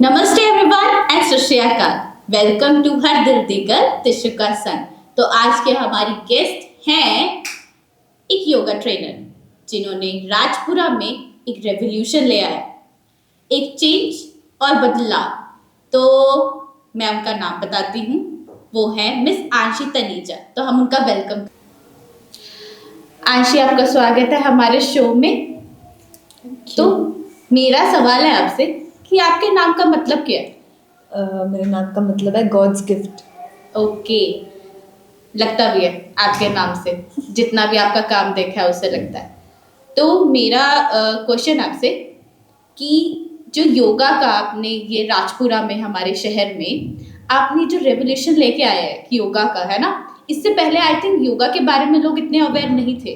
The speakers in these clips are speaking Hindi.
नमस्ते एवरीवन एंड सत श्री अकाल। वेलकम टू हर दिल दिगर तिश्र का संग। तो आज के हमारी गेस्ट हैं एक योगा ट्रेनर जिन्होंने राजपुरा में एक रेवोल्यूशन ले आया, एक चेंज और बदलाव। तो मैं उनका नाम बताती हूँ, वो है मिस आंशी तनीजा। तो हम उनका वेलकम। आंशी, आपका स्वागत है हमारे शो में। तो मेरा सवाल है आपसे कि आपके नाम का मतलब क्या है? मेरे नाम का मतलब है गॉड्स गिफ्ट। ओके, लगता भी है आपके नाम से, जितना भी आपका काम देखा है उससे लगता है। तो मेरा क्वेश्चन आपसे कि जो योगा का आपने ये राजपुरा में हमारे शहर में आपने जो रेवोल्यूशन लेके आया है कि योगा का, है ना, इससे पहले आई थिंक योगा के बारे में लोग इतने अवेयर नहीं थे।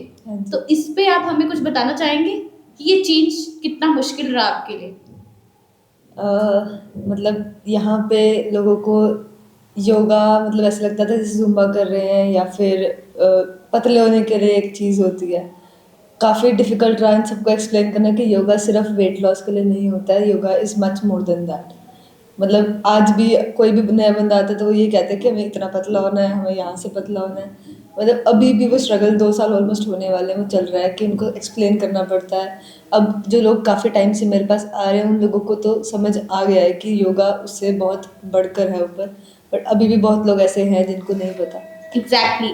तो इस पे आप हमें कुछ बताना चाहेंगे कि ये चेंज कितना मुश्किल रहा आपके लिए? मतलब यहाँ पे लोगों को योगा मतलब ऐसा लगता था जैसे जुम्बा कर रहे हैं या फिर पतले होने के लिए एक चीज़ होती है। काफ़ी डिफ़िकल्ट रहा इन सबको एक्सप्लेन करना कि योगा सिर्फ वेट लॉस के लिए नहीं होता है, yoga is much more than that. मतलब आज भी कोई भी नया बंदा आता है तो वो ये कहते हैं कि हमें इतना पतला होना है, हमें यहाँ से पतला होना है। मतलब अभी भी वो स्ट्रगल 2 साल ऑलमोस्ट होने वाले हैं, वो चल रहा है कि उनको एक्सप्लेन करना पड़ता है। अब जो लोग काफ़ी टाइम से मेरे पास आ रहे हैं उन लोगों को तो समझ आ गया है कि योगा उससे बहुत बढ़कर है ऊपर, बट अभी भी बहुत लोग ऐसे हैं जिनको नहीं पता। एग्जैक्टली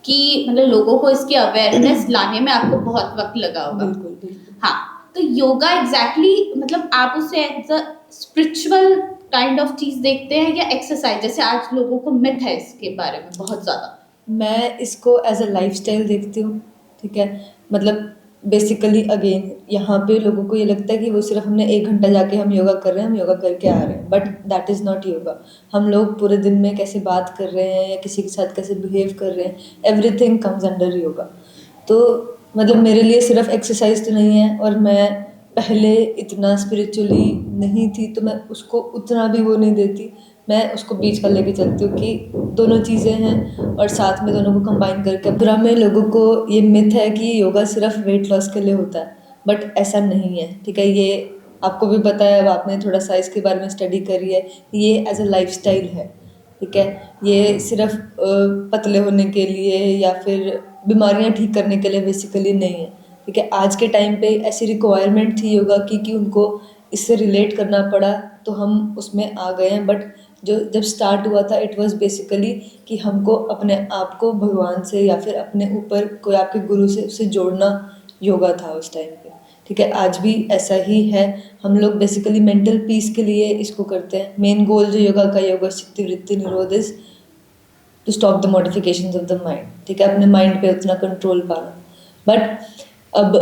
कि मतलब लोगों को इसकी अवेयरनेस लाने में आपको बहुत वक्त लगा होगा। बिल्कुल बिल्कुल। हाँ, तो योगा एग्जैक्टली मतलब आप उसे as a spiritual kind of चीज देखते हैं या एक्सरसाइज? जैसे आज लोगों को मिथ है इसके बारे में बहुत ज्यादा। मैं इसको एज अ लाइफस्टाइल देखती हूँ, ठीक है। मतलब बेसिकली अगेन यहाँ पे लोगों को ये लगता है कि वो सिर्फ हमने 1 घंटा जाके हम योगा कर रहे हैं, हम योगा करके आ रहे हैं, but that is not yoga. हम लोग पूरे दिन में कैसे बात कर रहे हैं या किसी के साथ कैसे बिहेव कर रहे हैं, एवरीथिंग कम्स अंडर योगा। तो मतलब मेरे लिए सिर्फ एक्सरसाइज तो नहीं है, और मैं पहले इतना स्पिरिचुअली नहीं थी तो मैं उसको उतना भी वो नहीं देती। मैं उसको बीच का लेके चलती हूँ कि दोनों चीज़ें हैं और साथ में दोनों को कंबाइन करके। पूरा में लोगों को ये मिथ है कि योगा सिर्फ वेट लॉस के लिए होता है, बट ऐसा नहीं है, ठीक है। ये आपको भी पता है, अब आपने थोड़ा सा इसके बारे में स्टडी करी है, ये एज अ लाइफस्टाइल है, ठीक है। ये सिर्फ पतले होने के लिए या फिर बीमारियां ठीक करने के लिए बेसिकली नहीं है, ठीक है। आज के टाइम पे ऐसी रिक्वायरमेंट थी योगा की कि उनको इससे रिलेट करना पड़ा, तो हम उसमें आ गए हैं। बट जो जब स्टार्ट हुआ था इट वाज बेसिकली कि हमको अपने आप को भगवान से या फिर अपने ऊपर कोई आपके गुरु से उससे जोड़ना योगा था उस टाइम पे, ठीक है। आज भी ऐसा ही है, हम लोग बेसिकली मेंटल पीस के लिए इसको करते हैं। मेन गोल जो योगा का, योगा चित्त वृत्ति निरोध, is to stop the modifications of the mind, ठीक है। अपने माइंड पे उतना कंट्रोल पाना। बट अब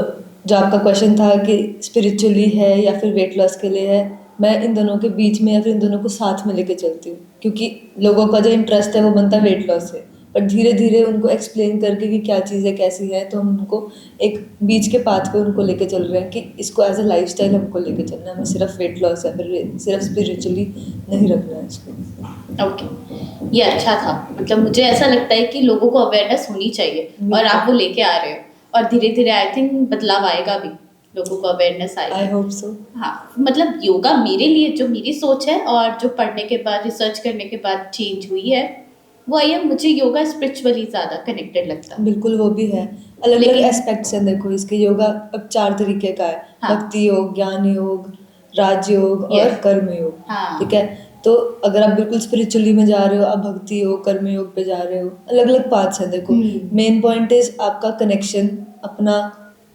जो आपका क्वेश्चन था कि स्पिरिचुअली है या फिर वेट लॉस के लिए है, मैं इन दोनों के बीच में या फिर इन दोनों को साथ में लेके चलती हूँ, क्योंकि लोगों का जो इंटरेस्ट है वो बनता है वेट लॉस से। बट धीरे धीरे उनको एक्सप्लेन करके कि क्या चीज़ है कैसी है, तो हम उनको एक बीच के पाथ पे उनको लेके चल रहे हैं कि इसको एज अ लाइफस्टाइल हमको लेके चलना है, हमें सिर्फ वेट लॉस या फिर सिर्फ स्पिरिचुअली नहीं रखना है इसको। ओके, ये अच्छा था। मतलब मुझे ऐसा लगता है कि लोगों को अवेयरनेस होनी चाहिए और आप वो लेके आ रहे हो, और धीरे धीरे आई थिंक बदलाव आएगा भी, लोगों को अवेयरनेस आएगी। I hope so. हाँ, मतलब योगा मेरे लिए, जो मेरी सोच है और जो पढ़ने के बाद, रिसर्च करने के बाद चेंज हुई है, वो आई है, मुझे योगा स्पिरिचुअली ज़्यादा कनेक्टेड लगता है। बिल्कुल, वो भी है। अलग अलग एस्पेक्ट्स हैं, देखो इसके योगा अब 4 तरीके का है। हाँ। भक्ति योग, ज्ञान योग, राजयोग और कर्म योग, हाँ। ठीक है। तो अगर आप बिल्कुल स्पिरिचुअली में जा रहे हो, आप भक्ति योग, कर्म योग पे जा रहे हो, अलग अलग पाथ्स हैं। देखो मेन पॉइंट इज आपका कनेक्शन अपना,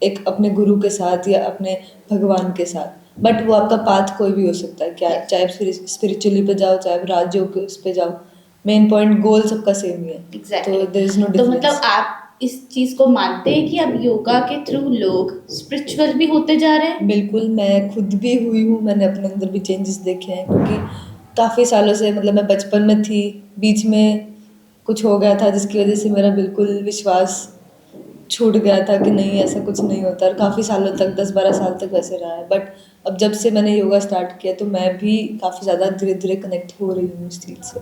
एक अपने गुरु के साथ या अपने भगवान के साथ। बट वो आपका पाथ कोई भी हो सकता है, क्या चाहे आप स्पिरिचुअली पे जाओ, चाहे आप राजयोग पे जाओ, मेन पॉइंट गोल सबका सेम ही है। Exactly. तो देयर इज नो तो डिफरेंस। मतलब आप इस चीज को मानते हैं कि अब योगा के थ्रू लोग स्पिरिचुअल भी होते जा रहे हैं? बिल्कुल, मैं खुद भी हुई हूँ, मैंने अपने अंदर भी चेंजेस देखे हैं, क्योंकि काफ़ी सालों से, मतलब मैं बचपन में थी, बीच में कुछ हो गया था जिसकी वजह से मेरा बिल्कुल विश्वास छूट गया था कि नहीं ऐसा कुछ नहीं होता, और काफ़ी सालों तक 10-12 साल तक वैसे रहा है। बट अब जब से मैंने योगा स्टार्ट किया तो मैं भी काफ़ी ज़्यादा धीरे धीरे कनेक्ट हो रही हूँ इस चीज़ से।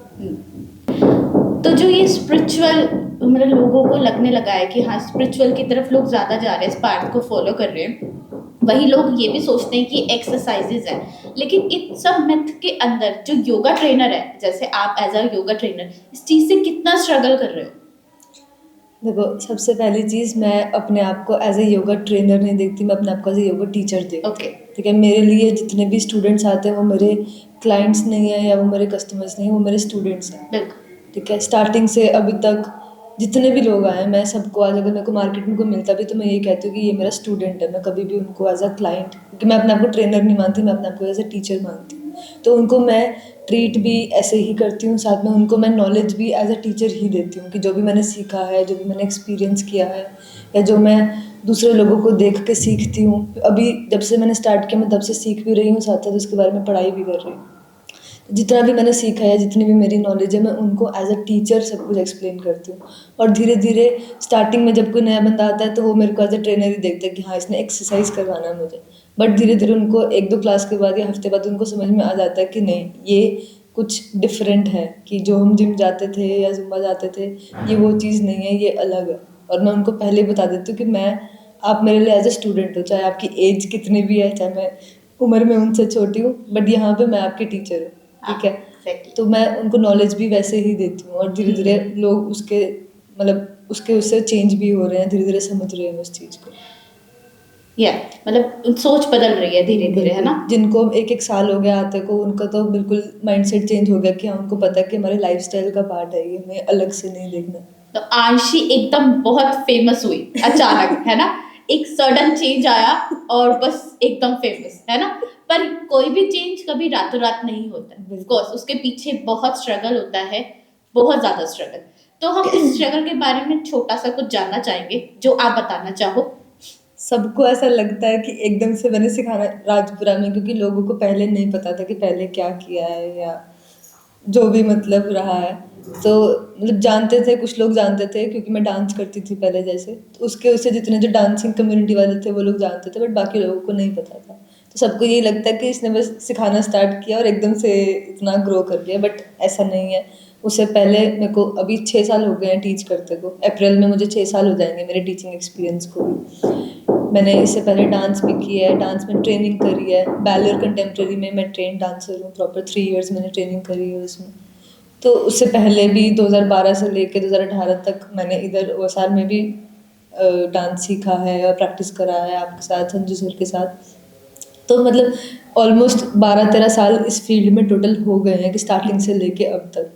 तो जो ये स्पिरिचुअल, मतलब लोगों को लगने लगा है कि हाँ स्पिरिचुअल की तरफ लोग ज़्यादा जा रहे हैं, इस पार्ट को फॉलो कर रहे हैं, वही लोग ये भी सोचते हैं कि एक्सरसाइजेज है, लेकिन इन सब मिथ के अंदर जो योगा ट्रेनर है, जैसे आप एज अ योगा ट्रेनर इस चीज से कितना स्ट्रगल कर रहे हो? देखो, सबसे पहली चीज़, मैं अपने आप को एज ए योगा ट्रेनर नहीं देखती, मैं अपने आप को एज ए योगा टीचर देखती ओके। हूँ। ठीक है, मेरे लिए जितने भी स्टूडेंट्स आते हैं वो मेरे क्लाइंट्स नहीं है या वो मेरे कस्टमर्स नहीं है, वो मेरे स्टूडेंट्स हैं। बिल्कुल। ठीक है, स्टार्टिंग से अभी तक जितने भी लोग आए हैं, मैं सबको आज अगर मेरे को मार्केट में कोई मिलता भी तो मैं यही कहती हूँ कि ये मेरा स्टूडेंट है। मैं कभी भी उनको एज अ क्लाइंट, क्योंकि मैं अपने आप को ट्रेनर नहीं मानती, मैं अपने आप को एज अ टीचर मानती हूँ। तो उनको मैं ट्रीट भी ऐसे ही करती हूँ, साथ में उनको मैं नॉलेज भी एज अ टीचर ही देती हूँ कि जो भी मैंने सीखा है, जो भी मैंने एक्सपीरियंस किया है, या जो मैं दूसरे लोगों को देख के सीखती हूँ। अभी जब से मैंने स्टार्ट किया मैं तब से सीख भी रही हूँ, साथ साथ उसके बारे में पढ़ाई भी कर रही हूँ। जितना भी मैंने सीखा है, जितनी भी मेरी नॉलेज है, मैं उनको एज अ टीचर सब कुछ एक्सप्लेन करती हूँ। और धीरे धीरे स्टार्टिंग में जब कोई नया बंदा आता है तो वो मेरे को एज अ ट्रेनर ही देखते हैं कि हाँ इसने एक्सरसाइज करवाना है मुझे। बट धीरे धीरे उनको 1-2 क्लास के बाद या हफ्ते बाद उनको समझ में आ जाता है कि नहीं, ये कुछ डिफरेंट है, कि जो हम जिम जाते थे या जुम्बा जाते थे ये वो चीज़ नहीं है, ये अलग है। और मैं उनको पहले ही बता देती हूँ कि मैं, आप मेरे लिए एज अ स्टूडेंट हो, चाहे आपकी एज कितनी भी है, चाहे मैं उम्र में उनसे छोटी हूँ, बट यहाँ पे मैं आपकी टीचर हूँ। ठीक है, Exactly. तो मैं उनको नॉलेज भी वैसे ही देती हूँ और धीरे धीरे लोग उसके मतलब उसके उससे चेंज भी हो रहे हैं, धीरे धीरे समझ रहे हैं उस चीज़ को। या मतलब सोच बदल रही है धीरे धीरे, है ना? जिनको 1-1 साल हो गया आते को, उनका तो बिल्कुल माइंडसेट चेंज हो गया कि हाँ उनको पता है कि हमारे लाइफस्टाइल का पार्ट है, ये हमें अलग से नहीं देखना। तो आंशी एकदम बहुत फेमस हुई अचानक, है ना? एक सडन चेंज आया और बस एकदम फेमस, है ना? पर कोई भी चेंज कभी रातों रात नहीं होता, ऑफ कोर्स उसके पीछे बहुत स्ट्रगल होता है, बहुत ज्यादा स्ट्रगल। तो हम इस स्ट्रगल के बारे में छोटा सा कुछ जानना चाहेंगे, जो आप बताना चाहो। सबको ऐसा लगता है कि एकदम से मैंने सिखाना राजपुरा में, क्योंकि लोगों को पहले नहीं पता था कि पहले क्या किया है या जो भी मतलब रहा है। तो मतलब जानते थे, कुछ लोग जानते थे क्योंकि मैं डांस करती थी पहले जैसे, तो उससे जितने जो डांसिंग कम्युनिटी वाले थे वो लोग जानते थे, बट बाकी लोगों को नहीं पता था। तो सबको यही लगता है कि इसने बस सिखाना स्टार्ट किया और एकदम से इतना ग्रो कर लिया, बट ऐसा नहीं है। उससे पहले मेरे को अभी 6 साल हो गए हैं टीच करते को, अप्रैल में मुझे 6 साल हो जाएंगे मेरे टीचिंग एक्सपीरियंस को। मैंने इससे पहले डांस भी किया है, डांस में ट्रेनिंग करी है, बैलेर कंटेम्प्रेरी में मैं ट्रेन डांसर हूँ, प्रॉपर 3 इयर्स मैंने ट्रेनिंग करी है उसमें। तो उससे पहले भी 2012 से लेके 2018 तक मैंने इधर ओएसआर में भी डांस सीखा है और प्रैक्टिस करा है आपके साथ, संजू सर के साथ। तो मतलब ऑलमोस्ट 12-13 साल इस फील्ड में टोटल हो गए हैं, कि स्टार्टिंग से लेके अब तक।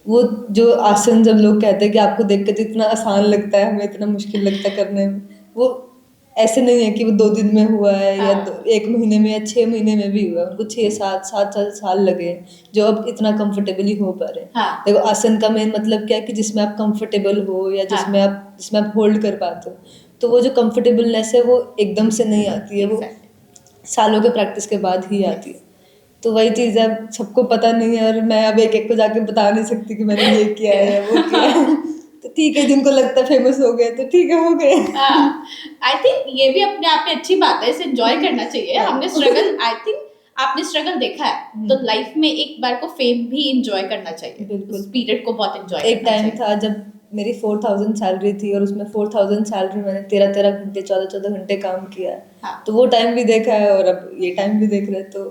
वो जो आसन जब लोग कहते हैं कि आपको देख के तो इतना आसान लगता है, हमें इतना मुश्किल लगता है करने में, वो ऐसे नहीं है कि वो 2 दिन में हुआ है या 1 महीने में या 6 महीने में भी हुआ है। उनको 6-7 साल लगे हैं, जो अब इतना कंफर्टेबली हो पा रहे हैं। हाँ। देखो, आसन का मेन मतलब क्या है कि जिसमें आप कंफर्टेबल हो या जिसमें आप होल्ड कर पाते हो। तो वो जो कंफर्टेबलनेस है वो एकदम से नहीं आती है, वो सालों के प्रैक्टिस के बाद ही आती है। तो वही चीज़ है, सबको पता नहीं है और मैं अब एक को जाके बता नहीं सकती कि मैंने ये किया है वो किया है। तो ठीक है, जिनको लगता है फेमस हो गए तो ठीक है, हो गए। आई थिंक ये भी अपने आप में अच्छी बात है, इसे एंजॉय करना चाहिए। हमने स्ट्रगल, आई थिंक आपने स्ट्रगल देखा है तो लाइफ में एक बार को फेम भी एंजॉय करना चाहिए। बिल्कुल। उस पीरियड को बहुत एंजॉय एक टाइम था जब मेरी 4000 सैलरी थी और उसमें 4000 सैलरी मैंने 13-13 घंटे 14-14 घंटे काम किया है। हाँ। तो वो टाइम भी देखा है और अब ये टाइम भी देख रहे हैं। तो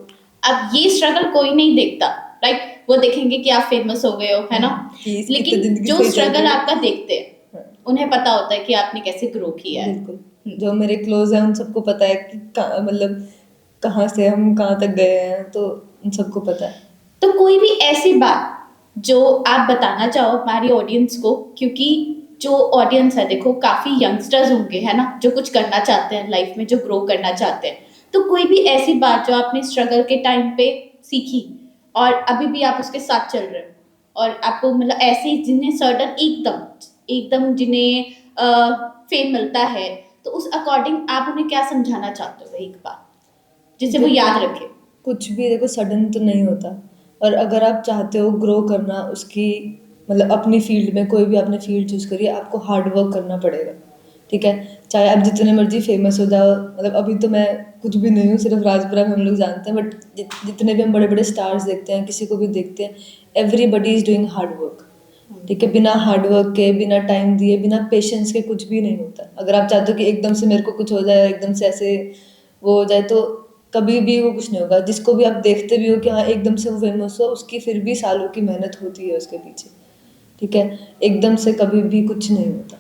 अब ये स्ट्रगल कोई नहीं देखता, राइट? वो देखेंगे कि आप फेमस हो गए हो, है ना? कि इसकी तो लेकिन जिंदगी जो सही चल स्ट्रगल रही है। आपका देखते हैं उन्हें पता होता है कि आपने कैसे ग्रो किया है। बिल्कुल, जो मेरे क्लोज है उन सबको पता है कि मतलब कहाँ से हम कहाँ तक गए हैं, तो उन सबको पता है। तो कोई भी ऐसी बात जो आप बताना चाहो हमारी ऑडियंस को, क्योंकि जो ऑडियंस है देखो काफी यंगस्टर्स होंगे, है ना, जो कुछ करना चाहते हैं लाइफ में, जो ग्रो करना चाहते हैं। तो कोई भी ऐसी बात जो आपने स्ट्रगल के टाइम पे सीखी और अभी भी आप उसके साथ चल रहे हो, और आपको मतलब ऐसे जिन्हें सर्टन एकदम एकदम जिन्हें फेम मिलता है, तो उस अकॉर्डिंग आप उन्हें क्या समझाना चाहते हो एक बात जिसे वो याद रखे? कुछ भी देखो सडन तो नहीं होता, और अगर आप चाहते हो ग्रो करना उसकी मतलब अपनी फील्ड में, कोई भी आपने फील्ड चूज करी है, आपको हार्ड वर्क करना पड़ेगा। ठीक है, चाहे आप जितने मर्जी फेमस हो जाओ, मतलब अभी तो मैं कुछ भी नहीं हूँ, सिर्फ राजपुरा में हम लोग जानते हैं, बट जितने भी हम बड़े बड़े स्टार्स देखते हैं, किसी को भी देखते हैं, everybody is doing hard work. ठीक है, बिना हार्ड वर्क के, बिना टाइम दिए, बिना पेशेंस के कुछ भी नहीं होता। अगर आप चाहते हो कि एकदम से मेरे को कुछ हो जाए, एकदम से ऐसे वो हो जाए, तो कभी भी वो कुछ नहीं होगा। जिसको भी आप देखते भी हो कि हाँ एकदम से वो फेमस हो, उसकी फिर भी सालों की मेहनत होती है उसके पीछे, ठीक है। एकदम से कभी भी कुछ नहीं होता।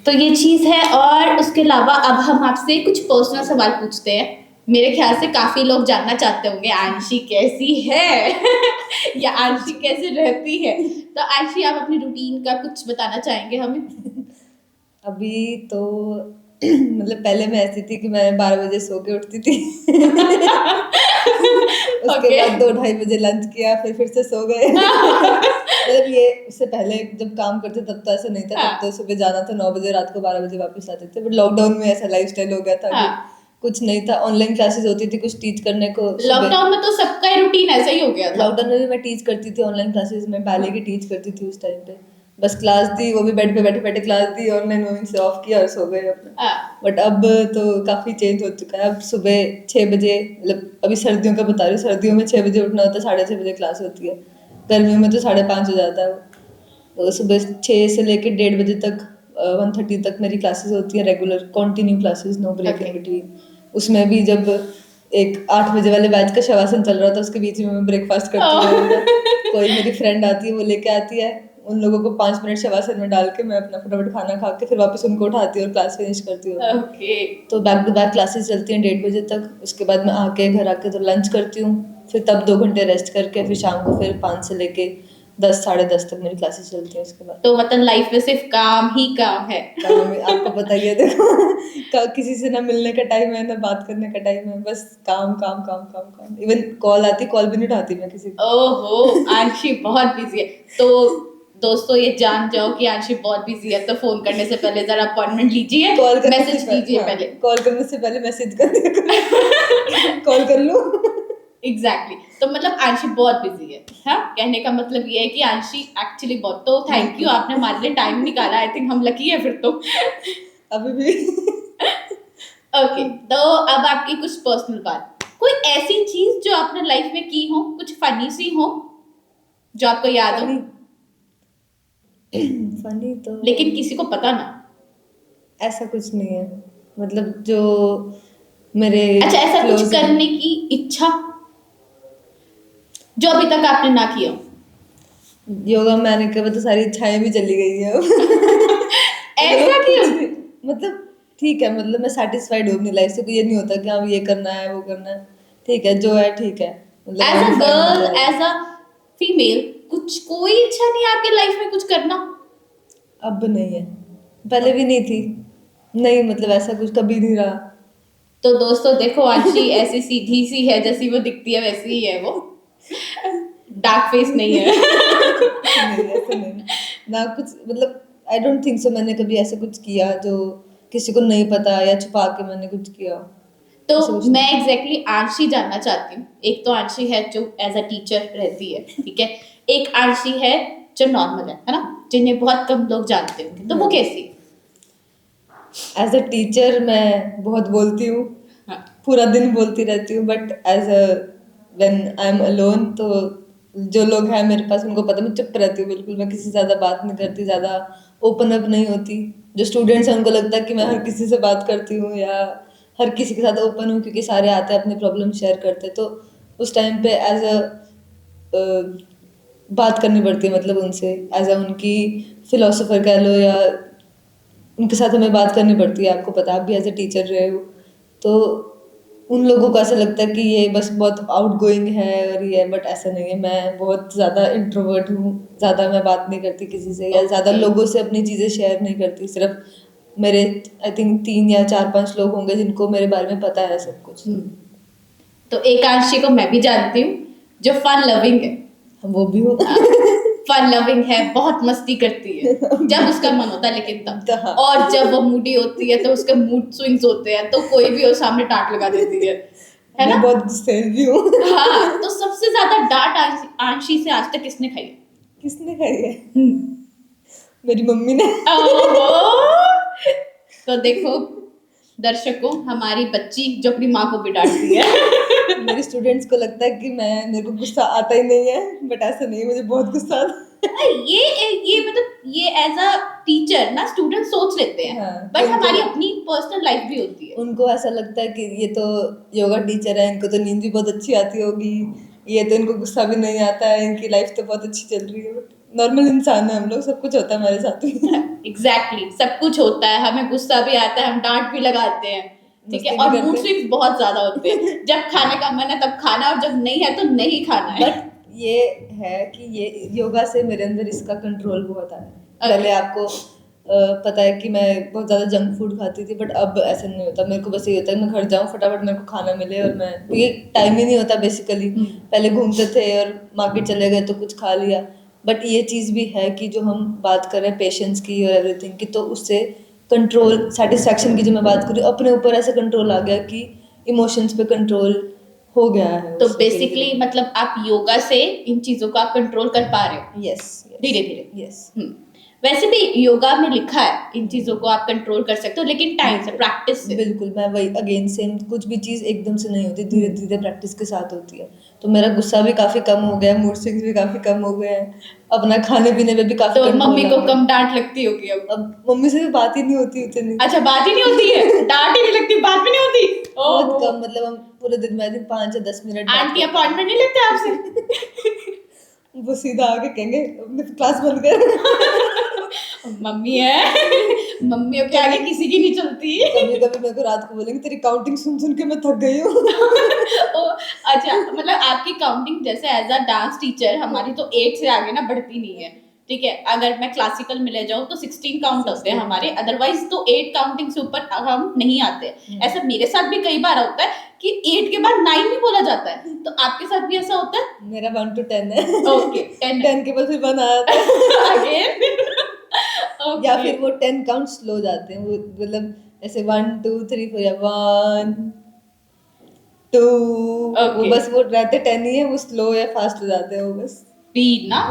तो ये चीज है। और उसके अलावा अब हम आपसे कुछ पर्सनल सवाल पूछते हैं। मेरे ख्याल से काफी लोग जानना चाहते होंगे आंशी कैसी है या आंशी कैसे रहती है। तो आंशी, आप अपनी रूटीन का कुछ बताना चाहेंगे हमें? अभी तो मतलब पहले मैं ऐसी थी कि मैं 12 बजे सो के उठती थी उसके Okay. बाद 2-2:30 बजे लंच किया, फिर से सो गए मतलब ये उससे पहले जब काम करते तब तो ऐसा नहीं था, तब तो सुबह जाना था 9 बजे, रात को 12 बजे वापस आते थे। बट लॉकडाउन में ऐसा लाइफस्टाइल हो गया था कि कुछ नहीं था, ऑनलाइन क्लासेस होती थी कुछ टीच करने को। लॉकडाउन में तो सबका ही रूटीन ऐसा ही हो गया था। लॉकडाउन में भी मैं टीच करती थी ऑनलाइन क्लासेस में, बैले की टीच करती थी उस टाइम पे। बस क्लास दी, वो भी बेड पे बैठे बैठे क्लास दी, ऑनलाइन वहीं से ऑफ किया और सो गए अपना। बट अब तो काफी चेंज हो चुका है। अब सुबह 6 बजे, मतलब अभी सर्दियों का बता रही हूँ, सर्दियों में 6 बजे उठना होता है, 6:30 बजे क्लास होती है। गर्मियों में तो 5:30 हो जाता है। तो सुबह 6 से लेकर 1:30 बजे तक 1:30 तक मेरी क्लासेस होती है, regular continue classes, no break in between. उसमें भी जब एक 8 बजे वाले बैच का शवासन चल रहा था, उसके बीच में मैं ब्रेकफास्ट करती हूँ। कोई मेरी फ्रेंड आती है, वो लेके आती है, उन लोगों को 5 मिनट शवासन में डाल के मैं अपना फटाफट खाना खा के फिर वापस उनको उठाती हूँ और क्लास फिनिश करती हूँ। तो बैक टू बैक क्लासेस चलती हैं 1:30 बजे तक। उसके बाद मैं आके घर आके तो लंच करती हूँ, फिर तब 2 घंटे रेस्ट करके फिर शाम को फिर 5 से लेके 10 10:30 तक मेरी क्लासेस चलती हैं। उसके बाद तो मतलब लाइफ में सिर्फ काम ही काम है। काम में आपको पता ही है, देखो किसी से ना मिलने का टाइम है ना बात करने का टाइम है, बस काम काम काम काम काम। इवन कॉल आती, कॉल भी नहीं उठाती मैं किसी को। ओहो, आंशी बहुत बिजी है। तो दोस्तों ये जान जाओ कि आंशी बहुत बिजी है, तो फोन करने से पहले जरा अपॉइंटमेंट लीजिए, मैसेज कीजिए पहले। कॉल करने से पहले मैसेज कर दिया कॉल कर लूं। एग्जैक्टली तो मतलब आंशी बहुत बिजी है। हाँ, कहने का मतलब ये है कि आंशी एक्चुअली बहुत, तो थैंक यू, आपने हमारे लिए टाइम निकाला। आई थिंक हम लकी है फिर तो। अभी भी ओके, तो अब आपकी कुछ पर्सनल बात, कोई ऐसी चीज जो आपने लाइफ में की हो, कुछ फनी सी हो जो आपको याद हो, फनी तो लेकिन किसी को पता ना। ऐसा कुछ नहीं है, मतलब जो मेरे अच्छा, ऐसा कुछ close- करने की इच्छा जो अभी तक आपने ना किया हो। योगा मैंने किया तो सारी इच्छाएं भी चली गई है ऐसा क्यों? मतलब ठीक है, मतलब मैं सेटिस्फाइड हूँ अपनी लाइफ से, कोई ये नहीं होता कि हाँ ये करना है वो करना है, ठीक है जो है ठीक है। मतलब as a I'm fine girl, with that। As a female, कुछ कोई इच्छा नहीं आपकी लाइफ में कुछ करना? अब नहीं है, पहले भी नहीं थी, नहीं मतलब ऐसा कुछ कभी नहीं रहा। तो दोस्तों देखो, आंशी ऐसी सीधी सी है, जैसी वो दिखती है वैसी ही है वो, डार्क फेस नहीं है। नहीं ऐसा नहीं ना कुछ, मतलब आई डोंट थिंक सो मैंने कभी ऐसा कुछ किया जो किसी को नहीं पता या छुपा के मैंने कुछ किया। तो ऐसा कुछ मैं नहीं। एग्जैक्टली आंशी जानना चाहती हूँ। एक तो आंशी है जो एज अ टीचर रहती है, ठीक है, एक आंशी है जो नॉर्मल है ना, जिन्हें बहुत कम लोग जानते होंगे, तो वो कैसी है? एज अ टीचर मैं बहुत बोलती हूँ, हाँ। पूरा दिन बोलती रहती हूँ, but as a when I am alone तो जो लोग हैं मेरे पास उनको पता, मैं चुप रहती हूँ बिल्कुल, मैं किसी से ज़्यादा बात नहीं करती, ज़्यादा ओपन अप नहीं होती। जो स्टूडेंट्स हैं उनको लगता है कि मैं हर किसी से बात करती हूँ या हर किसी के साथ ओपन हूँ, क्योंकि सारे आते हैं अपने प्रॉब्लम शेयर करते, तो उस टाइम पे एज अ बात करनी पड़ती है, मतलब उनसे एज अ उनकी फिलोसोफर कह लो, या उनके साथ हमें बात करनी पड़ती है। आपको पता, आप भी एज ए टीचर रहे हो, तो उन लोगों को ऐसा लगता है कि ये बस बहुत आउट गोइंग है और ये, बट ऐसा नहीं है। मैं बहुत ज़्यादा इंट्रोवर्ट हूँ, ज़्यादा मैं बात नहीं करती किसी से या ज़्यादा लोगों से अपनी चीज़ें शेयर नहीं करती। सिर्फ मेरे आई थिंक 3 या 4-5 लोग होंगे जिनको मेरे बारे में पता है सब कुछ। तो एक आंशी को मैं भी जानती हूँ जो फन लविंग है। वो भी हूँ। फन लविंग है, बहुत मस्ती करती है जब उसका मन होता है, लेकिन तब, और जब वो मूडी होती है तो उसके मूड स्विंग्स होते हैं, तो कोई भी वो सामने टाट लगा देती है ना। मैं बहुत गुस्से भी हूँ। हाँ, तो सबसे ज्यादा डांट आंशी से आज तक किसने खाई है? किसने खाई है? मेरी मम्मी ने। तो देखो दर्शकों, हमारी बच्ची जो अपनी माँ को भी डांटती है। मेरे स्टूडेंट्स को लगता है कि मेरे को गुस्सा आता ही नहीं है, बट ऐसा नहीं है, मुझे बहुत गुस्सा आता है। ये मतलब ये एज अ टीचर ना स्टूडेंट सोच लेते हैं, हाँ, बट उनको- हमारी अपनी पर्सनल लाइफ भी होती है। उनको ऐसा लगता है कि ये तो योगा टीचर है, इनको तो नींद भी बहुत अच्छी आती होगी, ये तो इनको गुस्सा भी नहीं आता है, इनकी लाइफ तो बहुत अच्छी चल रही है। बट नॉर्मल इंसान है हम लोग, सब कुछ होता है हमारे साथ भी। एग्जैक्टली सब कुछ होता है, हमें गुस्सा भी आता है, हम डांट भी लगाते हैं, ठीक है, मस्ती भी और करते मूड हैं। स्विंग्स बहुत ज्यादा होते हैं। जब खाने का मन है तब खाना, और जब नहीं है तो नहीं खाना है। बट ये है कि ये योगा से मेरे अंदर इसका कंट्रोल बहुत आया है। पहले आपको पता है कि मैं बहुत ज़्यादा जंक फूड खाती थी, बट अब ऐसा नहीं होता। मेरे को बस ये होता है मैं घर जाऊँ फटाफट मेरे को खाना मिले, और मैं ये टाइम ही नहीं होता बेसिकली। पहले घूमते थे और मार्केट चले गए तो कुछ खा लिया। बट ये चीज़ भी है कि जो हम बात कर रहे हैं पेशेंस की और एवरीथिंग की, तो उससे कंट्रोल, सेटिस्फैक्शन की जो मैं बात करी, अपने ऊपर ऐसा कंट्रोल आ गया कि इमोशंस पे कंट्रोल हो गया है। तो बेसिकली मतलब आप योगा से इन चीजों को आप कंट्रोल कर पा रहे हो यस, धीरे धीरे। यस। वैसे भी योगा में लिखा है इन चीजों को आप कंट्रोल कर सकते हो, लेकिन टाइम से, प्रैक्टिस से। बिल्कुल, मैं वही अगेन सेम, कुछ भी चीज़ एकदम से नहीं होती, धीरे धीरे प्रैक्टिस के साथ होती है। तो मेरा गुस्सा भी काफ़ी कम हो गया है, मूड स्विंग्स भी काफ़ी कम हो गए हैं, अपना खाने पीने में भी काफ़ी तो कंट्रोल मम्मी आ को गया। कम डांट लगती होगी अब? अब मम्मी से भी बात ही नहीं होती उतनी। अच्छा, बात ही नहीं होती है? डांट ही नहीं लगती, बात भी नहीं होती? बहुत ओहो। कम, मतलब हम पूरे दिन में आई थिंक 5 या 10 मिनट बात आंटी करते अपॉइंटमेंट नहीं लेते आपसे? हैं। वो सीधा आके कहेंगे अपने क्लास बंद कर। मम्मी है, मम्मियों के आगे किसी की नहीं चलती। कभी कभी मेरे को रात को बोलेंगे तेरी काउंटिंग सुन सुन के मैं थक गई हूँ। ओ, अच्छा, मतलब आपकी काउंटिंग जैसे एज अ डांस टीचर हमारी तो 8 से आगे ना बढ़ती नहीं है, ठीक है। अगर मैं क्लासिकल में ले जाऊं तो 16 काउंट होते हैं हमारे, अदरवाइज तो 8 काउंटिंग से ऊपर हम नहीं आते। ऐसा मेरे साथ भी कई बार होता है कि 8 के बाद 9 भी बोला जाता है, तो आपके साथ भी ऐसा होता है? मेरा 1 to 10 है। ओके, 10 10 के बाद फिर 1 आता है। अगेन। या फिर वो 10 काउंट स्लो जाते हैं, वो मतलब ऐसे 1 2 3 4 या 1 2, वो बस वो रहते 10 ही है, वो स्लो या फास्ट हो जाते हैं वो बस। स्पीड ना।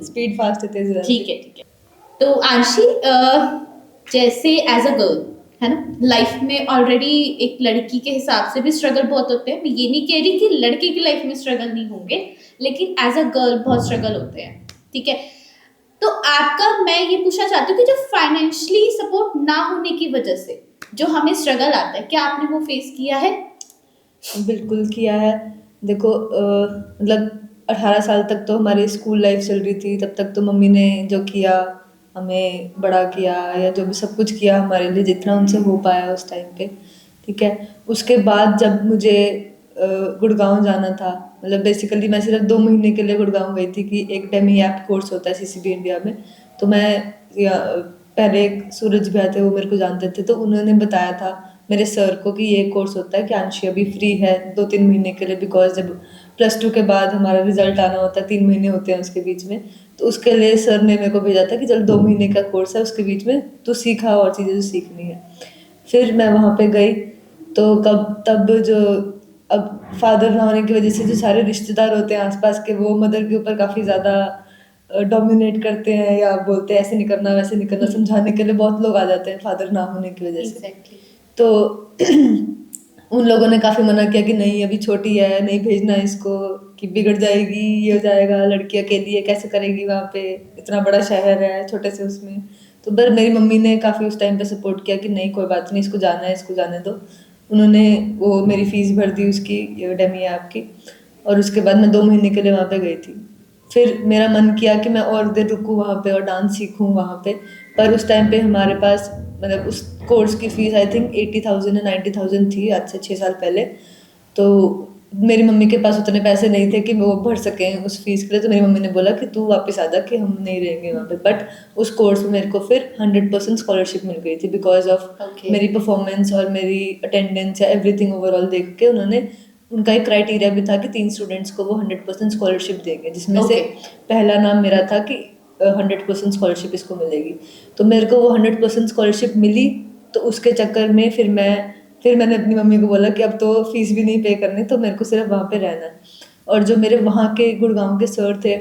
स्पीड फास्ट है, तेज हो जाती ठीक है, ठीक है। तो आंशी, जैसे एज अ गर्ल है ना, लाइफ में ऑलरेडी एक लड़की के हिसाब से भी स्ट्रगल बहुत होते हैं। मैं ये नहीं कह रही कि लड़के की लाइफ में स्ट्रगल नहीं होंगे, लेकिन एज अ गर्ल बहुत स्ट्रगल होते हैं, ठीक है। तो आपका, मैं ये पूछना चाहती हूँ कि जो फाइनेंशियली सपोर्ट ना होने की वजह से जो हमें स्ट्रगल आता है, क्या आपने वो फेस किया है? बिल्कुल किया है। देखो मतलब 18 साल तक तो हमारी स्कूल लाइफ चल रही थी, तब तक तो मम्मी ने जो किया, हमें बड़ा किया, या जो भी सब कुछ किया हमारे लिए जितना उनसे हो पाया उस टाइम पे, ठीक है। उसके बाद जब मुझे गुड़गांव जाना था, मतलब बेसिकली मैं सिर्फ 2 महीने के लिए गुड़गांव गई थी कि एक डेमी ऐप कोर्स होता है सीसीबी इंडिया में। तो मैं पहले एक सूरज भैया थे, वो मेरे को जानते थे, तो उन्होंने बताया था मेरे सर को कि ये कोर्स होता है कि आंशी अभी फ्री है 2-3 महीने के लिए, बिकॉज जब +2 के बाद हमारा रिजल्ट आना होता है, 3 महीने होते हैं उसके बीच में, तो उसके लिए सर ने मेरे को भेजा था कि चल 2 महीने का कोर्स है, उसके बीच में तू सीखा और चीज़ें जो सीखनी है। फिर मैं वहाँ पे गई, तो तब जो अब फादर ना होने की वजह से जो सारे रिश्तेदार होते हैं आसपास के, वो मदर के ऊपर काफ़ी ज़्यादा डोमिनेट करते हैं, या बोलते हैं ऐसे नहीं करना वैसे नहीं करना, समझाने के लिए बहुत लोग आ जाते हैं फादर ना होने की वजह से। तो उन लोगों ने काफ़ी मना किया कि नहीं अभी छोटी है, नहीं भेजना इसको, कि बिगड़ जाएगी, ये हो जाएगा, लड़की अकेली है कैसे करेगी वहाँ पे, इतना बड़ा शहर है छोटे से उसमें। तो पर मेरी मम्मी ने काफ़ी उस टाइम पे सपोर्ट किया कि नहीं कोई बात नहीं, इसको जाना है, इसको जाने दो। उन्होंने वो मेरी फ़ीस भर दी उसकी, डेमी ऐप की, और उसके बाद मैं 2 महीने के लिए वहाँ पे गई थी। फिर मेरा मन किया कि मैं और देर रुकूँ वहाँ पे और डांस सीखूँ वहाँ पे, पर उस टाइम पे हमारे पास मतलब उस कोर्स की फ़ीस आई थिंक 80,000 या 90,000 थी, आज से 6 साल पहले। तो मेरी मम्मी के पास उतने पैसे नहीं थे कि वो भर सकें उस फीस के लिए, तो मेरी मम्मी ने बोला कि तू वापस आ जा, कि हम नहीं रहेंगे वहाँ पे। बट उस कोर्स में मेरे को फिर 100% स्कॉलरशिप मिल गई थी, बिकॉज ऑफ मेरी परफॉर्मेंस और मेरी अटेंडेंस या एवरीथिंग ओवरऑल देख के उन्होंने, उनका एक क्राइटेरिया भी था कि 3 स्टूडेंट्स को वो 100% स्कॉलरशिप देंगे, जिसमें से पहला नाम मेरा था कि 100% स्कॉलरशिप इसको मिलेगी। तो मेरे को वो 100% स्कॉलरशिप मिली। तो उसके चक्कर में फिर मैंने अपनी मम्मी को बोला कि अब तो फीस भी नहीं पे करनी, तो मेरे को सिर्फ वहाँ पे रहना है। और जो मेरे वहाँ के गुड़गांव के सर थे,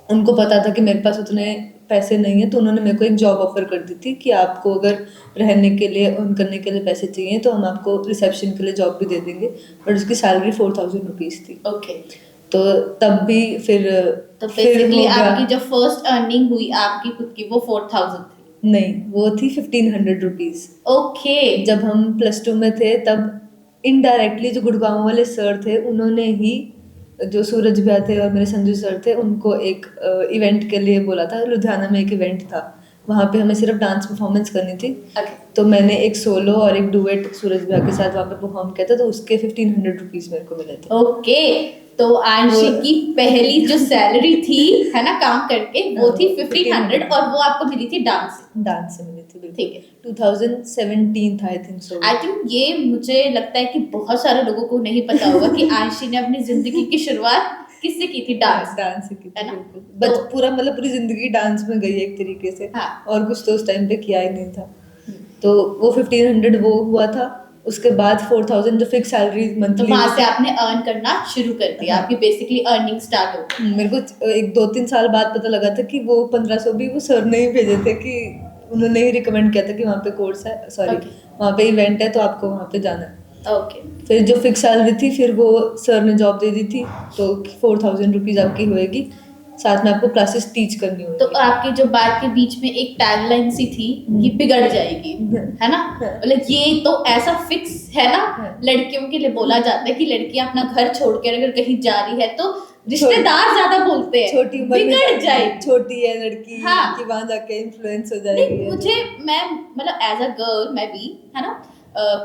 उनको पता था कि मेरे पास उतने पैसे नहीं है, तो उन्होंने मेरे को एक जॉब ऑफर कर दी थी कि आपको अगर रहने के लिए, अर्न करने के लिए पैसे चाहिए तो हम आपको रिसेप्शन के लिए जॉब भी दे देंगे, बट उसकी सैलरी 4,000 रुपीज़ थी। ओके। तो तब भी फिर तो बेसिकली आपकी जो फर्स्ट अर्निंग हुई आपकी खुद की, वो 4,000 थी? नहीं, वो थी 1500 रुपीज। ओके। जब हम +2 में थे तब इनडायरेक्टली जो गुड़गांव वाले सर थे उन्होंने ही, जो सूरज भैया थे और मेरे संजू सर थे, उनको एक इवेंट के लिए बोला था। लुधियाना में एक इवेंट था, वहाँ पे हमें सिर्फ डांस परफॉर्मेंस करनी थी। ओके। तो मैंने एक सोलो और एक डुएट सूरज भैया के साथ वहाँ पे परफॉर्म किया था, तो उसके 1500 रुपीज मेरे को मिले थे। ओके, तो आंशी की पहली जो सैलरी थी है ना काम करके, वो थी 1500 और वो आपको मिली थी डांस से। डांस से मिली थी, बिल्कुल। ठीक है। 2017 था I think so. I think ये मुझे लगता है कि बहुत सारे लोगों को नहीं पता होगा कि आंशी ने अपनी जिंदगी की शुरुआत किससे की थी? डांस। डांस से की थी, है ना? बिल्कुल। तो- पूरा मतलब पूरी जिंदगी डांस में गई एक तरीके से। हाँ। और कुछ तो उस टाइम पे किया ही नहीं था। तो वो 1500 वो हुआ था। उसके बाद 4000 जो फिक्स सैलरी तो मंथली, वहां से आपने अर्न करना शुरू कर दिया। हाँ। आपकी बेसिकली अर्निंग स्टार्ट हो गई। मेरे को एक 2-3 साल बाद पता लगा था कि वो 1500 भी वो सर ने ही भेजे थे, कि उन्होंने ही रिकमेंड किया था कि वहाँ पे कोर्स है, सॉरी Okay. वहाँ पे इवेंट है तो आपको वहाँ पे जाना है। ओके। फिर जो फिक्स सैलरी थी, फिर वो सर ने जॉब दे दी थी, तो 4000 रुपीज आपकी होएगी, साथ में आपको क्लासेस टीच करनी तो होगी। आपकी जो बात के बीच में एक टैगलाइन सी थी, ये बिगड़ जाएगी, है ना? मतलब ये तो ऐसा फिक्स है ना, लड़कियों के लिए बोला जाता है कि लड़कियां अपना घर छोड़कर अगर कहीं जा रही है तो रिश्तेदार ज्यादा बोलते हैं छोटी उम्र में बिगड़ जाएगी, छोटी है लड़की, हाँ। कि वहां जाके इन्फ्लुएंस हो नहीं, जाएगी। मुझे मैं मतलब एज अ गर्ल मैं भी, है ना,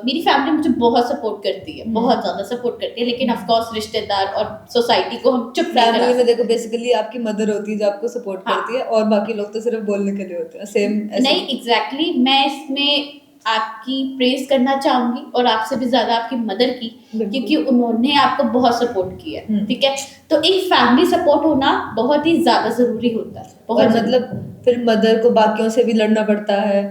मेरी फैमिली मुझे बहुत सपोर्ट करती है, बहुत ज्यादा सपोर्ट करती है, लेकिन ऑफ कोर्स रिश्तेदार और सोसाइटी को हम चुप नहीं करा फैमिली में सकते। देखो बेसिकली आपकी मदर होती है जो आपको सपोर्ट हाँ। करती है, और बाकी लोग तो सिर्फ बोलने के लिए होते हैं। सेम नहीं, एग्जैक्टली मैं इसमें आपकी प्रेज करना चाहूंगी और आपसे भी ज्यादा आपकी मदर की, बिल्कुल। क्योंकि उन्होंने आपको बहुत सपोर्ट किया है, हम्म। ठीक है? तो एक फैमिली सपोर्ट होना बहुत ही ज्यादा जरूरी होता है, और बहुत मतलब फिर मदर को बाकियों से भी लड़ना पड़ता है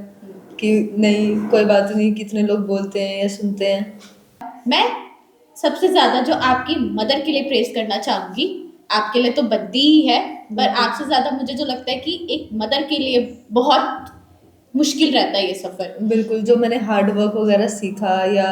कि नहीं कोई बात नहीं, कितने लोग बोलते हैं या सुनते हैं। मैं सबसे ज्यादा जो आपकी मदर के लिए प्रेज करना चाहूंगी, आपके लिए तो बनती ही है, पर बिल्कुल। आपसे ज्यादा मुझे जो लगता है कि एक मदर के लिए बहुत मुश्किल रहता है ये सफर। बिल्कुल, जो मैंने हार्ड वर्क वगैरह सीखा, या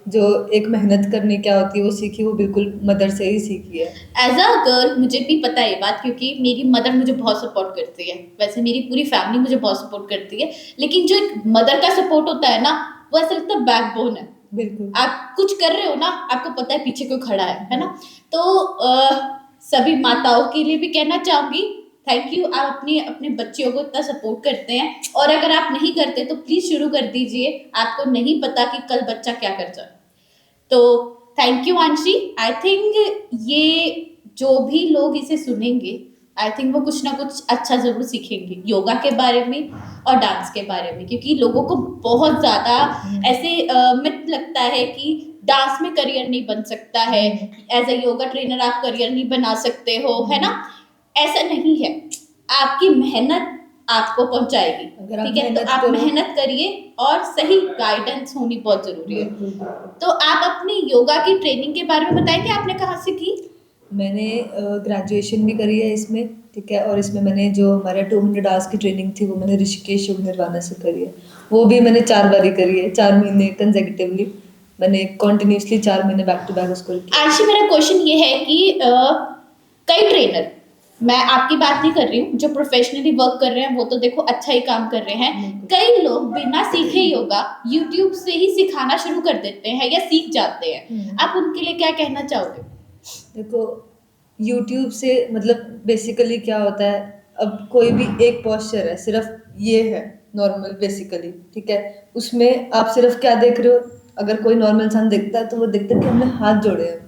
जो एक मेहनत करनी क्या होती है वो सीखी, वो बिल्कुल मदर से ही सीखी है। एज अ गर्ल मुझे भी पता है ये बात, क्योंकि मेरी मदर मुझे बहुत सपोर्ट करती है, वैसे मेरी पूरी फैमिली मुझे बहुत सपोर्ट करती है, लेकिन जो एक मदर का सपोर्ट होता है ना, वो ऐसा लगता है बैकबोन है। बिल्कुल। आप कुछ कर रहे हो ना, आपको पता है पीछे कोई खड़ा है ना? तो सभी माताओं के लिए भी कहना चाहूंगी, थैंक यू, आप अपने अपने बच्चियों को इतना सपोर्ट करते हैं, और अगर आप नहीं करते तो प्लीज शुरू कर दीजिए, आपको नहीं पता कि कल बच्चा क्या कर जाए। तो थैंक यू आंशी। आई थिंक ये जो भी लोग इसे सुनेंगे, आई थिंक वो कुछ ना कुछ अच्छा जरूर सीखेंगे योगा के बारे में और डांस के बारे में, क्योंकि लोगों को बहुत ज्यादा ऐसे मिथ लगता है कि डांस में करियर नहीं बन सकता है, एज अ योगा ट्रेनर आप करियर नहीं बना सकते हो, है ना? ऐसा नहीं है, आपकी मेहनत आपको पहुंचाएगी, अगर आप ठीक है? तो मेहनत आप करो- मेहनत करिए, और सही गाइडेंस होनी बहुत जरूरी है। बिल्कुल, बिल्कुल। तो आप अपनी योगा की ट्रेनिंग के बारे में बताएंगे, आपने कहाँ से की? मैंने ग्रेजुएशन भी करी है इसमें, ठीक है, और इसमें मैंने जो हमारे 200 आवर्स की ट्रेनिंग थी वो मैंने ऋषिकेश योग निर्वाणा से करी है। वो भी मैंने 4 बारी करी है, 4 महीने कंसेक्यूटिवली मैंने कॉन्टिन्यूसली 4 महीने बैक टू बैक उसको किया। आंशी, मेरा क्वेश्चन ये है कि कई ट्रेनर, मैं आपकी बात नहीं कर रही हूँ, जो प्रोफेशनली वर्क कर रहे हैं वो तो देखो अच्छा ही काम कर रहे हैं, कई लोग बिना सीखे योगा यूट्यूब से ही सिखाना शुरू कर देते हैं या सीख जाते हैं, आप उनके लिए क्या कहना चाहोगे? देखो, यूट्यूब से मतलब बेसिकली क्या होता है, अब कोई भी एक पोस्चर है, सिर्फ ये है नॉर्मल बेसिकली, ठीक है, उसमें आप सिर्फ क्या देख रहे हो, अगर कोई नॉर्मल इंसान देखता है तो वो देखता है कि हमने हाथ जोड़े हैं,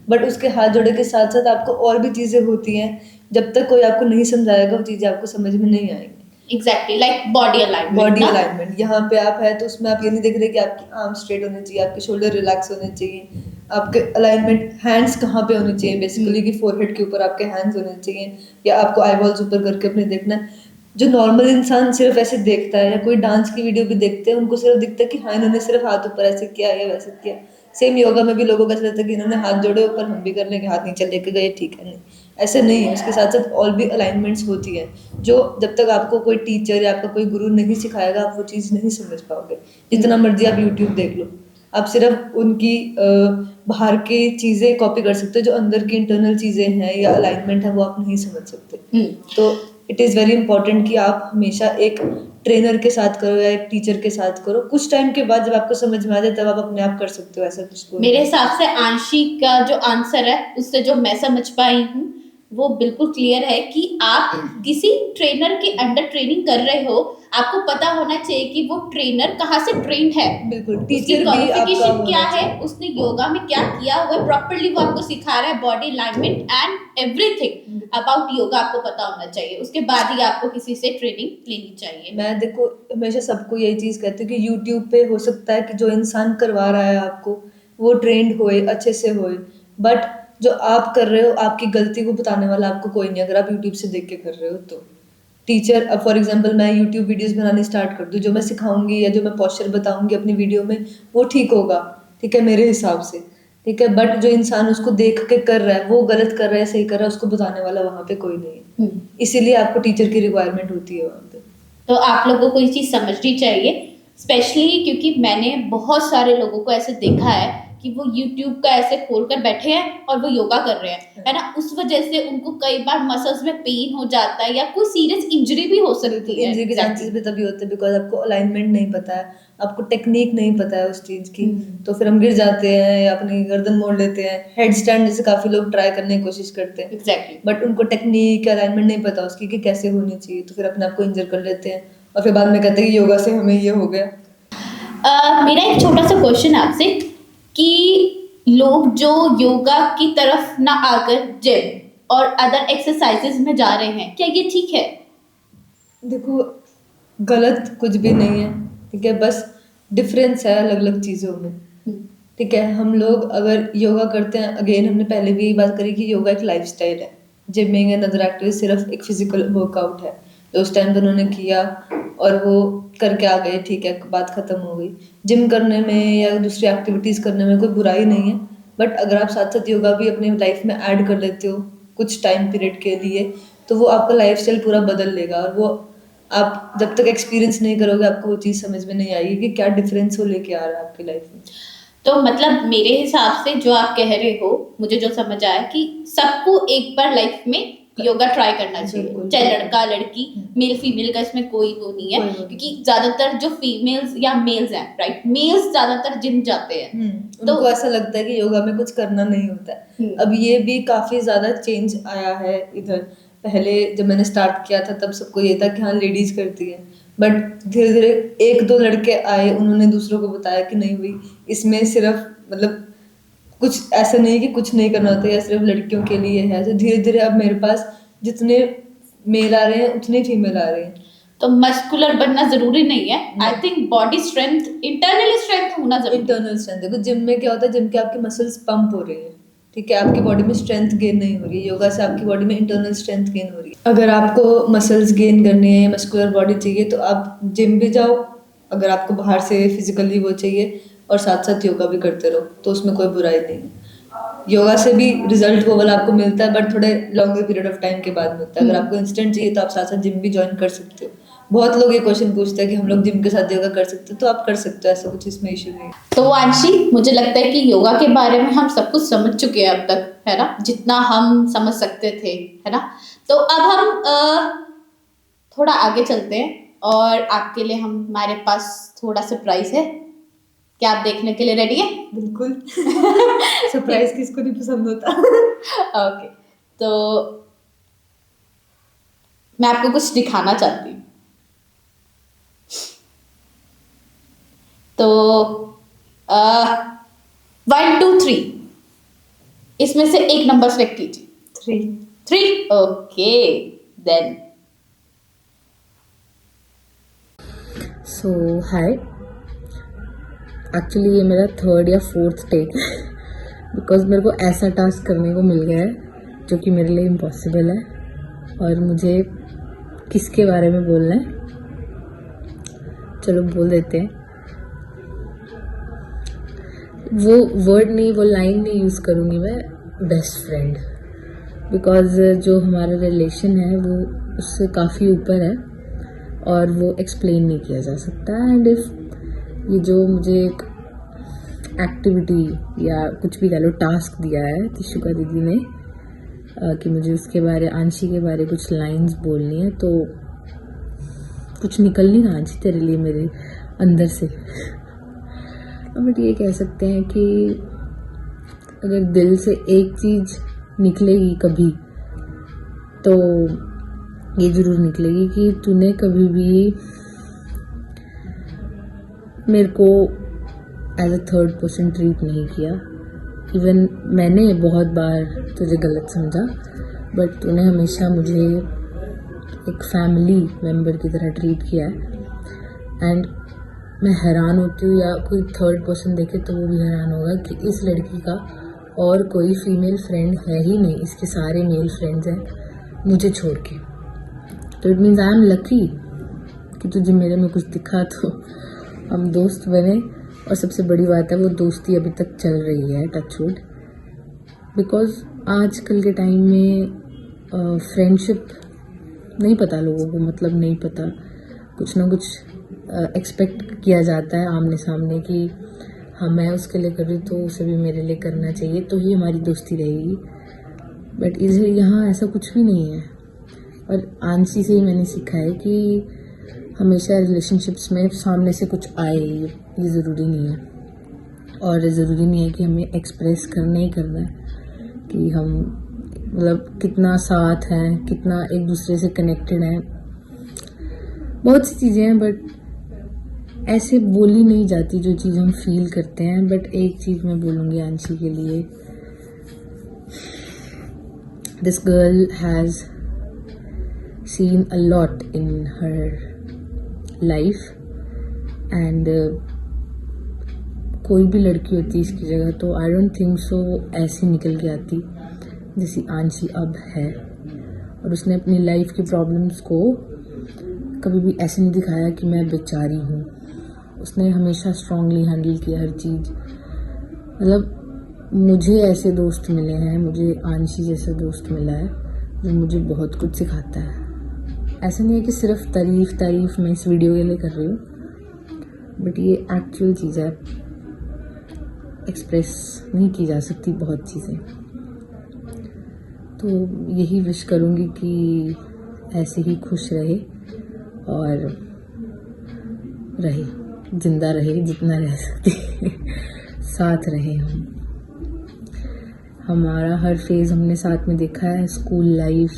बट उसके हाथ जोड़े के साथ साथ आपको और भी चीज़ें होती हैं, जब तक कोई आपको नहीं समझाएगा वो चीज़ें आपको समझ में नहीं आएंगी। Exactly, like body alignment. Body alignment, यहाँ पे आप है तो उसमें आप ये नहीं देख रहे कि आपकी आर्म स्ट्रेट होने चाहिए, आपके शोल्डर रिलैक्स होने चाहिए, आपके अलाइनमेंट हैंड्स कहाँ पे होने चाहिए, बेसिकली कि फोरहेड के ऊपर आपके हैंड्स होने चाहिए, या आपको आईबॉल्स ऊपर करके अपने देखना है। जो नॉर्मल इंसान सिर्फ ऐसे देखता है, या कोई डांस की वीडियो भी देखते हैं, उनको सिर्फ दिखता है कि हाँ इन्होंने सिर्फ हाथ ऊपर ऐसे किया या वैसे किया। सेम योगा में भी लोगों का ऐसा रहता है कि इन्होंने हाथ जोड़े ऊपर, हम भी कर लेंगे, हाथ नीचे लेके गए, ठीक है, नहीं ऐसे नहीं है। उसके साथ साथ और भी अलाइनमेंट्स होती है, जो जब तक आपको कोई टीचर या आपका कोई गुरु नहीं सिखाएगा आप वो चीज़ नहीं समझ पाओगे, जितना मर्जी आप यूट्यूब देख लो, आप सिर्फ उनकी बाहर की चीज़ें कॉपी कर सकते हो, जो अंदर की इंटरनल चीज़ें हैं या अलाइनमेंट है वो आप नहीं समझ सकते। तो इट इज़ वेरी इंपॉर्टेंट कि आप हमेशा एक ट्रेनर के साथ करो या एक टीचर के साथ करो। कुछ टाइम के बाद जब आपको समझ में आ जाए तब आप अपने आप कर सकते हो, ऐसा कुछ तो मेरे नहीं। हिसाब से आंशी का जो आंसर है उससे जो मैं समझ पाई हूँ वो बिल्कुल क्लियर है कि आप किसी ट्रेनर के अंडर ट्रेनिंग कर रहे हो, आपको पता होना चाहिए कि वो ट्रेनर कहाँ से ट्रेंड है, बिल्कुल, उसकी टीचर भी आपका क्वालिफिकेशन क्या होना है, चाहिए। उसने योगा में क्या किया हुआ है, प्रॉपरली वो आपको सिखा रहा है, body alignment and everything about yoga आपको पता होना चाहिए, उसके बाद ही आपको किसी से ट्रेनिंग लेनी चाहिए। मैं देखो हमेशा सबको यही चीज़ कहती हूँ कि यूट्यूब पे हो सकता है कि जो इंसान करवा रहा है आपको वो ट्रेंड होए, अच्छे से होए, बट जो आप कर रहे हो आपकी गलती को बताने वाला आपको कोई नहीं, अगर आप यूट्यूब से देख के कर रहे हो तो। टीचर, अब फॉर एग्जांपल मैं यूट्यूब वीडियोस बनानी स्टार्ट कर दूँ, जो मैं सिखाऊंगी या जो मैं पोस्चर बताऊंगी अपनी वीडियो में वो ठीक होगा, ठीक है, मेरे हिसाब से, ठीक है, बट जो इंसान उसको देख के कर रहा है वो गलत कर रहा है सही कर रहा है, उसको बताने वाला वहाँ पे कोई नहीं है। इसीलिए आपको टीचर की रिक्वायरमेंट होती है वहाँ पे। तो आप लोगों को ये चीज़ समझनी चाहिए, स्पेशली क्योंकि मैंने बहुत सारे लोगों को ऐसे देखा है कि वो YouTube का ऐसे खोल कर बैठे हैं और वो योगा कर रहे हैं, है ना, उस वजह से उनको कई बार मसल्स में पेन हो जाता है या कोई सीरियस इंजरी भी हो सकती है। इंजरी के चांसेस भी तभी होते हैं बिकॉज आपको अलाइनमेंट नहीं पता है, आपको टेक्निक नहीं पता है उस चीज़ की, तो फिर हम गिर जाते हैं या अपनी गर्दन मोड़ लेते हैं। हेड स्टैंड जैसे काफ़ी लोग ट्राई करने की कोशिश करते हैं, एग्जैक्टली, बट उनको टेक्निक या अलाइनमेंट नहीं पता उसकी कि कैसे होनी चाहिए, तो फिर अपने आप को इंजर कर लेते हैं और फिर बाद में कहते हैं कि योगा से हमें ये हो गया। मेरा एक छोटा सा क्वेश्चन है आपसे कि लोग जो योगा की तरफ ना आकर जिम और अदर एक्सरसाइजेज में जा रहे हैं, क्या ये ठीक है? देखो गलत कुछ भी नहीं है, ठीक है, बस डिफरेंस है अलग अलग चीज़ों में, ठीक है। हम लोग अगर योगा करते हैं, अगेन हमने पहले भी यही बात करी कि योगा एक लाइफस्टाइल है, जिमिंग एंड अदर एक्टिविटी सिर्फ एक फिजिकल वर्कआउट है, तो उस टाइम पे उन्होंने किया और वो करके आ गए, ठीक है, बात खत्म हो गई। जिम करने में या दूसरी एक्टिविटीज़ करने में कोई बुराई नहीं है, बट अगर आप साथ साथ योगा भी अपनी लाइफ में ऐड कर लेते हो कुछ टाइम पीरियड के लिए, तो वो आपका लाइफस्टाइल पूरा बदल लेगा, और वो आप जब तक एक्सपीरियंस नहीं करोगे आपको वो चीज़ समझ में नहीं आएगी कि क्या डिफरेंस वो लेके आ रहा है आपकी लाइफ में। तो मतलब मेरे हिसाब से जो आप कह रहे हो, मुझे जो समझ आया कि सबको एक बार लाइफ में योगा ट्राई करना चाहिए, बिल्कुल, चाहे बिल्कुल। लड़का लड़की, मेल फीमेल का इसमें कोई वो नहीं है, कोई वो नहीं। क्योंकि ज्यादातर जो फीमेल्स या मेल्स हैं, राइट, मेल्स ज्यादातर जिम जाते हैं। उनको ऐसा लगता है कि योगा में कुछ करना नहीं होता है। अब ये भी काफ़ी ज़्यादा चेंज आया है इधर। पहले जब मैंने स्टार्ट किया था तब सबको ये था कि हाँ लेडीज़ करती हैं, बट धीरे धीरे एक दो लड़के आए, उन्होंने दूसरों को बताया कि नहीं भाई इसमें सिर्फ मतलब कुछ ऐसा नहीं है कि कुछ नहीं करना होता या सिर्फ लड़कियों के लिए है। तो धीरे धीरे अब मेरे पास जितने मेल आ रहे हैं उतने फीमेल आ रहे हैं। तो मस्कुलर बनना जरूरी नहीं है, I think body strength, internal strength होना जरूरी है। इंटरनल स्ट्रेंथ, देखो जिम में क्या होता है, जिम के आपकी मसल्स पंप हो रही है, ठीक है, आपकी बॉडी में स्ट्रेंथ गेन नहीं हो रही है। योगा से आपकी बॉडी में इंटरनल स्ट्रेंथ गेन हो रही है। अगर आपको मसल्स गेन करनी है, मस्कुलर बॉडी चाहिए, तो आप जिम भी जाओ, अगर आपको बाहर से फिजिकली वो चाहिए, और साथ साथ योगा भी करते रहो, तो उसमें कोई बुराई नहीं है। योगा से भी रिजल्ट वो वाला आपको मिलता है, बट थोड़े लॉन्गर पीरियड ऑफ टाइम के बाद मिलता है। अगर आपको इंस्टेंट चाहिए तो आप साथ साथ जिम भी ज्वाइन कर सकते हो। बहुत लोग ये क्वेश्चन पूछते हैं कि हम लोग जिम के साथ योगा कर सकते हैं, तो आप कर सकते हो, ऐसा कुछ इसमें इशू नहीं है। तो आंशी, मुझे लगता है कि योगा के बारे में हम सब कुछ समझ चुके हैं अब तक, है ना, जितना हम समझ सकते थे, है ना। तो अब हम थोड़ा आगे चलते हैं और आपके लिए हमारे पास थोड़ा सरप्राइज है। क्या आप देखने के लिए रेडी है? बिल्कुल। सरप्राइज किसको नहीं पसंद होता। ओके, तो मैं आपको कुछ दिखाना चाहती हूँ। तो 1 2 3 इसमें से एक नंबर सेलेक्ट कीजिए। 3 ओके देन। सो हाय, एक्चुअली ये मेरा 3rd या 4th टेक है, बिकॉज मेरे को ऐसा टास्क करने को मिल गया है जो कि मेरे लिए इम्पॉसिबल है, और मुझे किसके बारे में बोलना है, चलो बोल देते हैं। वो वर्ड नहीं, वो लाइन नहीं यूज़ करूँगी मैं, बेस्ट फ्रेंड, बिकॉज जो हमारा रिलेशन है वो उससे काफ़ी ऊपर है और वो एक्सप्लेन नहीं किया जा सकता। एंड इफ ये जो मुझे एक एक्टिविटी या कुछ भी कह लो टास्क दिया है तिशुका दीदी ने, कि मुझे उसके बारे आंशी के बारे कुछ लाइंस बोलनी है, तो कुछ निकल नहीं रहा आंशी तेरे लिए मेरे अंदर से। बट ये कह सकते हैं कि अगर दिल से एक चीज़ निकलेगी कभी, तो ये ज़रूर निकलेगी कि तूने कभी भी मेरे को as a third person treat नहीं किया। इवन मैंने बहुत बार तुझे गलत समझा, बट तूने हमेशा मुझे एक फैमिली मेम्बर की तरह ट्रीट किया है। एंड मैं हैरान होती हूँ, या कोई थर्ड पर्सन देखे तो वो भी हैरान होगा कि इस लड़की का और कोई फीमेल फ्रेंड है ही नहीं, इसके सारे मेल फ्रेंड्स हैं मुझे छोड़ के। तो it means I am lucky कि तुझे मेरे में कुछ दिखा, तो हम दोस्त बने। और सबसे बड़ी बात है वो दोस्ती अभी तक चल रही है, टचवुड। बिकॉज आजकल के टाइम में फ्रेंडशिप नहीं पता लोगों को, मतलब नहीं पता, कुछ ना कुछ एक्सपेक्ट किया जाता है आमने सामने कि हाँ मैं उसके लिए कर रही हूँ तो उसे भी मेरे लिए करना चाहिए, तो ही हमारी दोस्ती रहेगी। बट इधर यहाँ ऐसा कुछ भी नहीं है। और आंशी से ही मैंने सीखा है कि हमेशा रिलेशनशिप्स में सामने से कुछ आए, ये ज़रूरी नहीं है। और ज़रूरी नहीं है कि हमें एक्सप्रेस करना ही करना है कि हम मतलब कितना साथ हैं, कितना एक दूसरे से कनेक्टेड हैं। बहुत सी चीज़ें हैं बट ऐसे बोली नहीं जाती जो चीज़ हम फील करते हैं। बट एक चीज़ मैं बोलूँगी आंशी के लिए, this girl has seen a lot in her life and कोई भी लड़की होती इसकी जगह तो आई डोंट थिंक सो ऐसी निकल के आती जैसी आंशी अब है। और उसने अपनी लाइफ की प्रॉब्लम्स को कभी भी ऐसे नहीं दिखाया कि मैं बेचारी हूँ। उसने हमेशा स्ट्रांगली हैंडल किया हर चीज़। मतलब मुझे ऐसे दोस्त मिले हैं, मुझे आंशी जैसा दोस्त मिला है जो मुझे बहुत कुछ सिखाता है। ऐसा नहीं है कि सिर्फ तारीफ मैं इस वीडियो के लिए कर रही हूँ, बट ये एक्चुअल चीज़ है, एक्सप्रेस नहीं की जा सकती बहुत चीज़ें। तो यही विश करूँगी कि ऐसे ही खुश रहे और रहे, जिंदा रहे जितना रह सकते साथ रहे हम। हमारा हर फेज़ हमने साथ में देखा है, स्कूल लाइफ,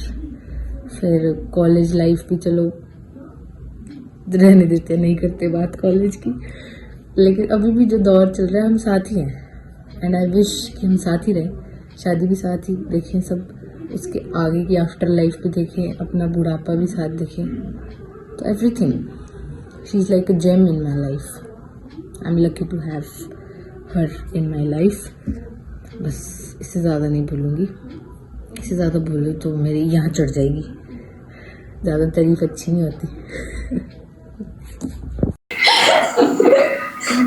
फिर कॉलेज लाइफ भी चलो रहने देते, नहीं करते बात कॉलेज की, लेकिन अभी भी जो दौर चल रहा है हम साथ ही हैं। एंड आई विश कि हम साथ ही रहें, शादी भी साथ ही देखें, सब उसके आगे की आफ्टर लाइफ भी देखें, अपना बुढ़ापा भी साथ देखें। तो everything, she is like a gem in my life. I am lucky to have her in my life. बस इससे ज़्यादा नहीं बोलूँगी, इससे ज़्यादा बोलूँ तो मेरी यहाँ चढ़ जाएगी, ज़्यादा तारीफ अच्छी नहीं होती।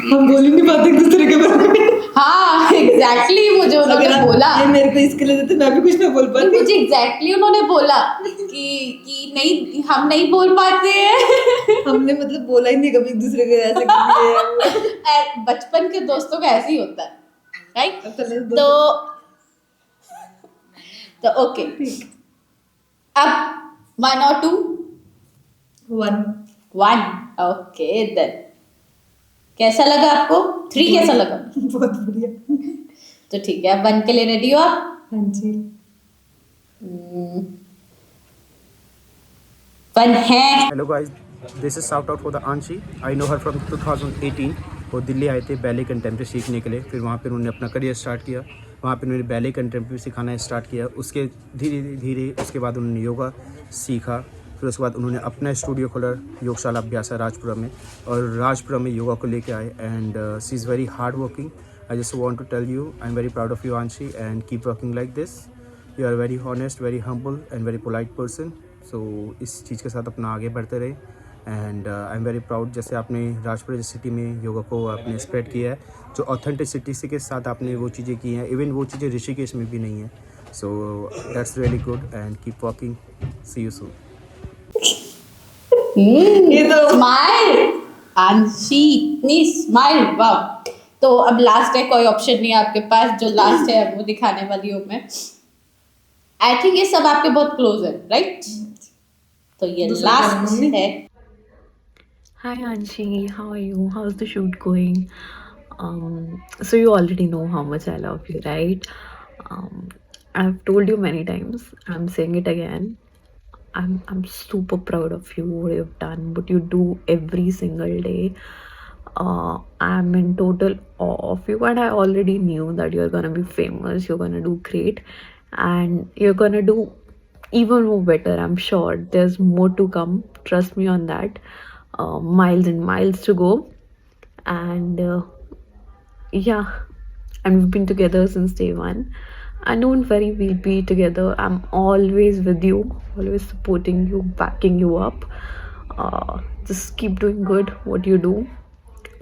हम बोल ही नहीं पाते एक दूसरे के बारे में। हाँ एग्जैक्टली, मुझे उन्होंने अगर बोला, ये मेरे को इसके लिए देते मैं भी कुछ ना बोल पाती। मुझे एग्जैक्टली उन्होंने बोला कि नहीं हम नहीं बोल पाते हैं। हमने मतलब बोला ही नहीं कभी एक दूसरे के ऐसे किए। बचपन के दोस्तों का ऐसे ही होता है, राइट? अब तो तो ओके, अब 1 और 2? 1 ओके देन। कैसा लगा आपको? 3 कैसा लगा? बहुत बढ़िया। तो ठीक है, 1 के लिए रेडी हो आप? हाँ जी। 1 है। Hello guys, this is shout out for the आंशी। I know her from 2018। वो दिल्ली आए थे बैले कंटेम्प्रेरी सीखने के लिए। फिर वहाँ पर उन्होंने अपना करियर स्टार्ट किया, वहाँ पर उन्होंने बैले कंटेम्प्रेरी सिखाना स्टार्ट किया। उसके धीरे धीरे उसके बाद उन्होंने योगा सीखा। फिर उसके बाद उन्होंने अपना स्टूडियो खोला, योगशाला अभ्यासा राजपुरा में, और राजपुरा में योगा को लेके आए। And she is very hard working. I just want to tell you I am very proud of you Anshi, and keep working like this. You are very honest, very humble and very polite person. So इस चीज़ के साथ अपना आगे बढ़ते रहे। And I am very proud, जैसे आपने राजपुरा जैसी सिटी में योगा को आपने स्प्रेड किया है, जो ऑथेंटिसिटी के साथ आपने वो चीज़ें की हैं, इवन वो चीज़ें ऋषिकेश में भी नहीं है। So that's really good and keep working. See you soon. ये तो स्माइल आंशी, इतनी स्माइल, वाह। तो अब लास्ट है, कोई ऑप्शन नहीं है आपके पास, जो लास्ट है वो दिखाने वाली हूँ मैं। आई थिंक ये सब आपके बहुत क्लोज है, राइट? तो ये दूसरा लास्ट करेंगे। है। Hi Anshi, how are you? How's the shoot going? So you already know how much I love you, right? Um, I've told you many times. I'm saying it again. I'm super proud of you, what you've done, what you do every single day. I'm in total awe of you, and I already knew that you're gonna be famous. You're gonna do great, and you're gonna do even more better. I'm sure there's more to come. Trust me on that. Miles and miles to go, and yeah, and we've been together since day one. And don't worry, we'll be together. I'm always with you, always supporting you, backing you up. Just keep doing good what you do.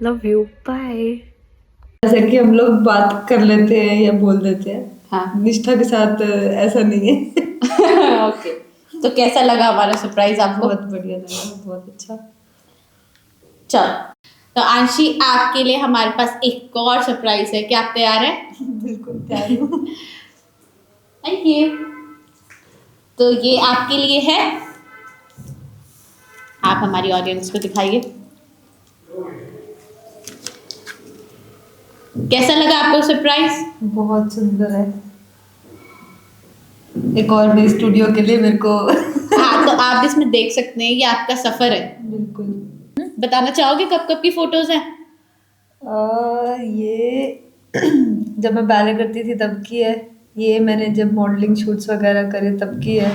Love you. Bye. जैसे कि हम लोग बात कर लेते हैं या बोल देते हैं, हाँ। निष्ठा के साथ ऐसा नहीं है। ओके, तो कैसा लगा हमारा सरप्राइज आपको? बहुत बढ़िया लगा, बहुत अच्छा। चलो, तो आंशी आपके लिए हमारे पास एक और सरप्राइज है। क्या आप तैयार हैं? बिल्कुल तैयार हूँ। Thank you. तो ये आपके लिए है, आप हमारी ऑडियंस को दिखाइए। कैसा लगा आपको सरप्राइज? बहुत सुंदर है। एक और भी स्टूडियो के लिए मेरे को हाँ, तो आप इसमें देख सकते हैं, ये आपका सफर है। बिल्कुल। बताना चाहोगे कब कब की फोटोज हैं? ये जब मैं बैले करती थी तब की है, ये मैंने जब मॉडलिंग शूट्स वगैरह करे तब की है,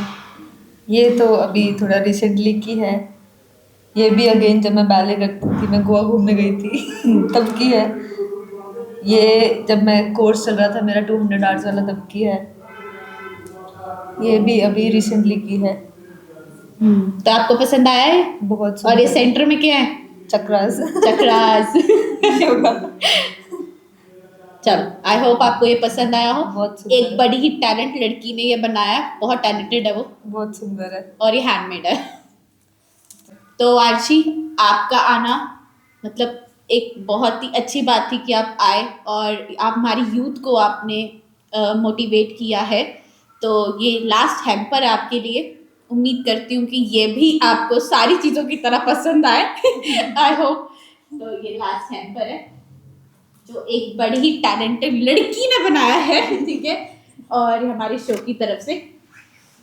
ये तो अभी थोड़ा रिसेंटली की है, ये भी अगेन जब मैं बैले करती थी, मैं गोवा घूमने गई थी तब की है, ये जब मैं कोर्स चल रहा था मेरा 200 आवर्स वाला तब की है, ये भी अभी रिसेंटली की है। तो आपको पसंद आया है? बहुत और ये सुंदर। सेंटर में क्या है? चक्रास। चक्रास। चलो, आई होप आपको ये पसंद आया हो। बहुत सुंदर एक है। बड़ी ही टैलेंट लड़की ने ये बनाया, बहुत टैलेंटेड है वो, बहुत सुंदर है। और ये हैंडमेड है। तो आंशी, आपका आना मतलब एक बहुत ही अच्छी बात थी कि आप आए और आप हमारी यूथ को आपने मोटिवेट किया है। तो ये लास्ट हैम्पर है आपके लिए। उम्मीद करती हूँ कि ये भी आपको सारी चीज़ों की तरह पसंद आए। I hope. तो ये लास्ट हैम्पर है जो एक बड़ी ही टैलेंटेड लड़की ने बनाया है, ठीक है, और हमारे शो की तरफ से,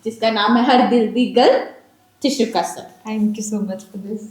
जिसका नाम है हर दिल दी गल टिश्यू का sir. Thank you so much for this.